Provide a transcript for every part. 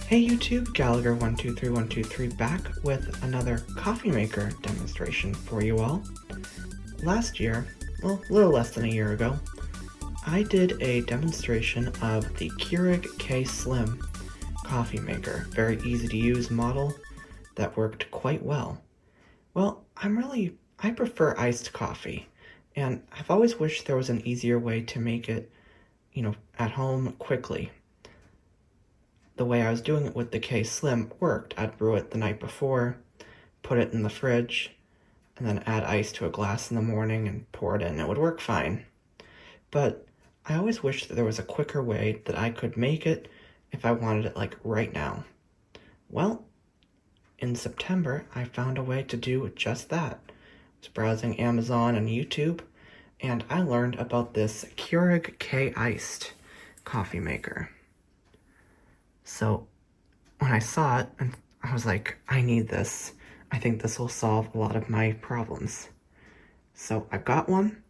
Hey YouTube, Gallagher123123 back with another coffee maker demonstration for you all. Last year, well, a little less than a year ago, I did a demonstration of the Keurig K Slim coffee maker. Very easy to use model that worked quite well. Well, I prefer iced coffee, and I've always wished there was an easier way to make it, at home quickly. The way I was doing it with the K Slim worked. I'd brew it the night before, put it in the fridge, and then add ice to a glass in the morning and pour it in. It would work fine. But I always wished that there was a quicker way that I could make it if I wanted it like right now. Well, in September, I found a way to do just that. I was browsing Amazon and YouTube, and I learned about this Keurig K Iced coffee maker. So when I saw it, I was like, I need this. I think this will solve a lot of my problems. So I got one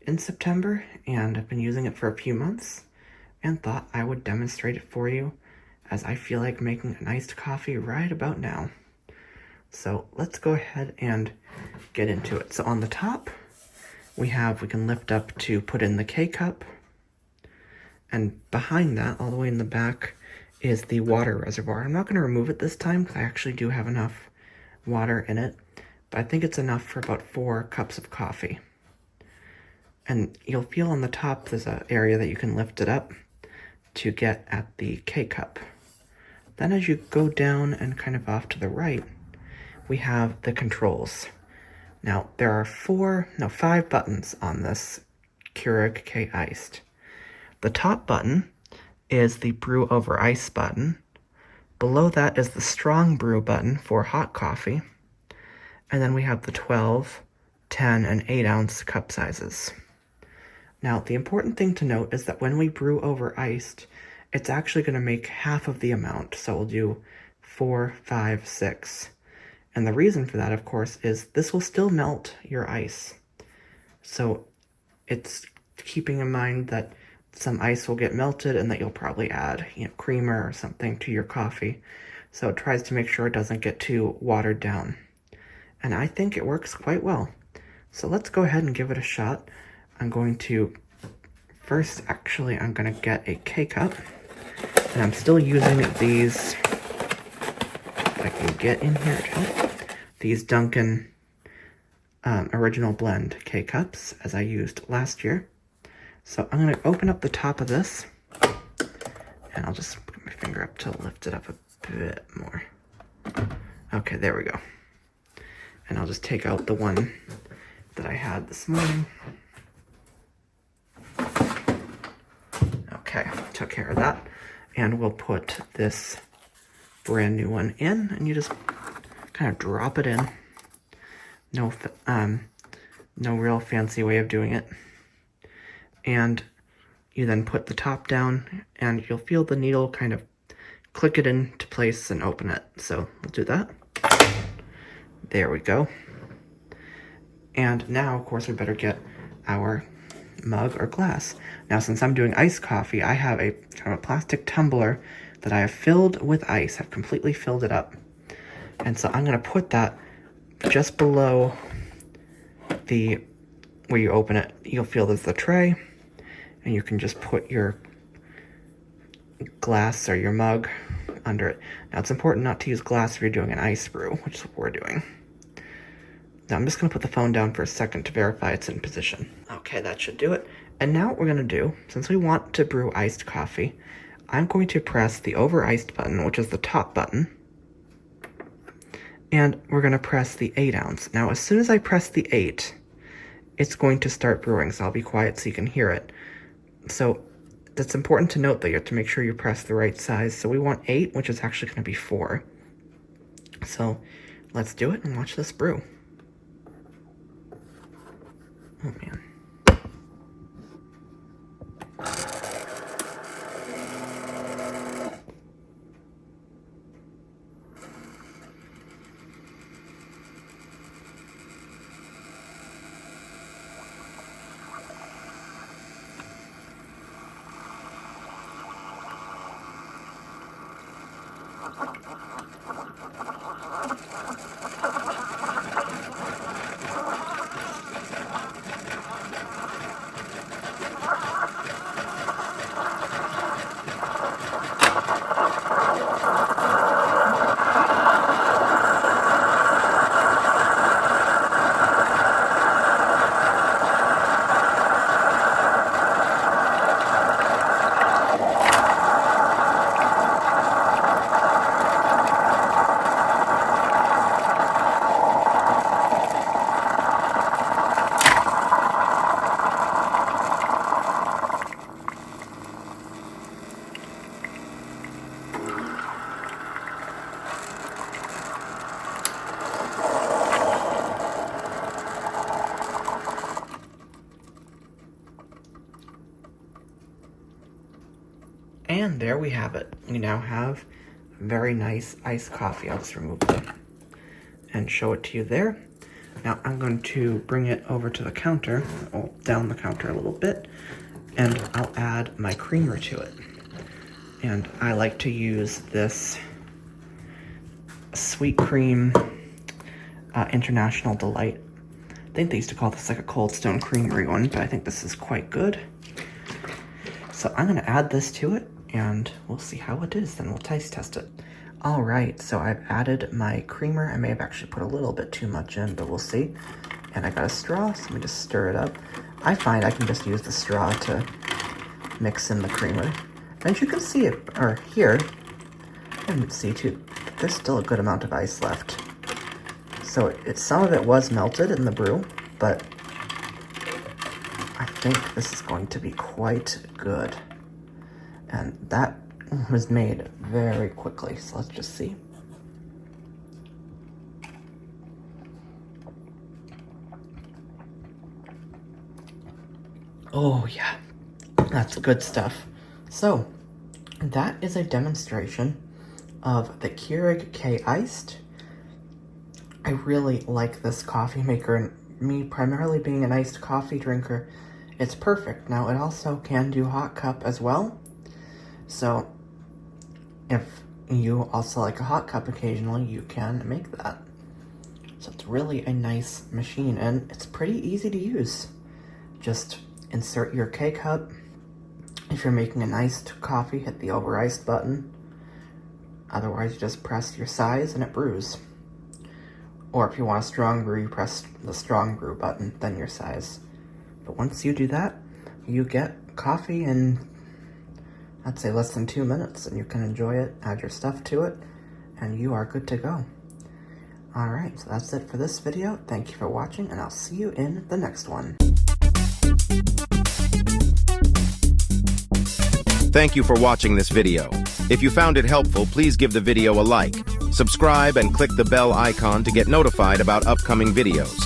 in September, and I've been using it for a few months, and thought I would demonstrate it for you, as I feel like making an iced coffee right about now. So let's go ahead and get into it. So on the top, we can lift up to put in the K-cup, and behind that, all the way in the back, is the water reservoir. I'm not going to remove it this time because I actually do have enough water in it, but I think it's enough for about 4 cups of coffee. And you'll feel on the top there's an area that you can lift it up to get at the K-cup. Then as you go down and kind of off to the right, we have the controls. Now there are 5 buttons on this Keurig K Iced. The top button is the brew over ice button. Below that is the strong brew button for hot coffee. And then we have the 12, 10, and 8 ounce cup sizes. Now, the important thing to note is that when we brew over iced, it's actually going to make half of the amount. So we'll do 4, 5, 6. And the reason for that, of course, is this will still melt your ice. So it's keeping in mind that some ice will get melted and that you'll probably add, creamer or something to your coffee. So it tries to make sure it doesn't get too watered down. And I think it works quite well. So let's go ahead and give it a shot. I'm going to get a K-cup. And I'm still using these, if I can get in here, these Dunkin' Original Blend K-cups, as I used last year. So I'm going to open up the top of this, and I'll just put my finger up to lift it up a bit more. Okay, there we go. And I'll just take out the one that I had this morning. Okay, took care of that. And we'll put this brand new one in, and you just kind of drop it in. No real fancy way of doing it. And you then put the top down, and you'll feel the needle kind of click it into place and open it. So we'll do that. There we go. And now, of course, we better get our mug or glass. Now, since I'm doing iced coffee, I have a kind of a plastic tumbler that I have filled with ice. I've completely filled it up. And so I'm going to put that just below where you open it. You'll feel there's the tray. And you can just put your glass or your mug under it. Now, it's important not to use glass if you're doing an ice brew, which is what we're doing. Now, I'm just going to put the phone down for a second to verify it's in position. Okay, that should do it. And now what we're going to do, since we want to brew iced coffee, I'm going to press the over iced button, which is the top button. And we're going to press the 8 ounce. Now, as soon as I press the 8, it's going to start brewing, so I'll be quiet so you can hear it. So that's important to note that you have to make sure you press the right size. So we want 8, which is actually going to be 4. So let's do it and watch this brew. Oh man. And there we have it. We now have very nice iced coffee. I'll just remove them and show it to you there. Now I'm going to bring it over to the counter, down the counter a little bit, and I'll add my creamer to it. And I like to use this Sweet Cream International Delight. I think they used to call this like a Cold Stone Creamery one, but I think this is quite good. So I'm gonna add this to it and we'll see how it is, then we'll taste test it. All right, so I've added my creamer. I may have actually put a little bit too much in, but we'll see. And I got a straw, so let me just stir it up. I find I can just use the straw to mix in the creamer. And you can see it, or hear, and see too, there's still a good amount of ice left. So some of it was melted in the brew, but I think this is going to be quite good. And that was made very quickly, so let's just see. Oh yeah, that's good stuff. So that is a demonstration of the Keurig K Iced. I really like this coffee maker, and me primarily being an iced coffee drinker, it's perfect. Now it also can do hot cup as well. So if you also like a hot cup occasionally, you can make that. So it's really a nice machine, and it's pretty easy to use. Just insert your K-cup. If you're making an iced coffee, hit the over iced button. Otherwise, you just press your size and it brews. Or if you want a strong brew, you press the strong brew button, then your size. But once you do that, you get coffee in, I'd say, less than 2 minutes, and you can enjoy it, add your stuff to it, and you are good to go. Alright, so that's it for this video. Thank you for watching, and I'll see you in the next one. Thank you for watching this video. If you found it helpful, please give the video a like, subscribe, and click the bell icon to get notified about upcoming videos.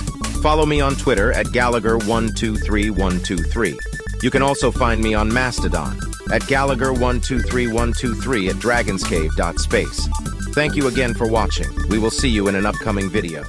Follow me on Twitter at Gallagher123123. You can also find me on Mastodon at Gallagher123123 at dragonscave.space. Thank you again for watching. We will see you in an upcoming video.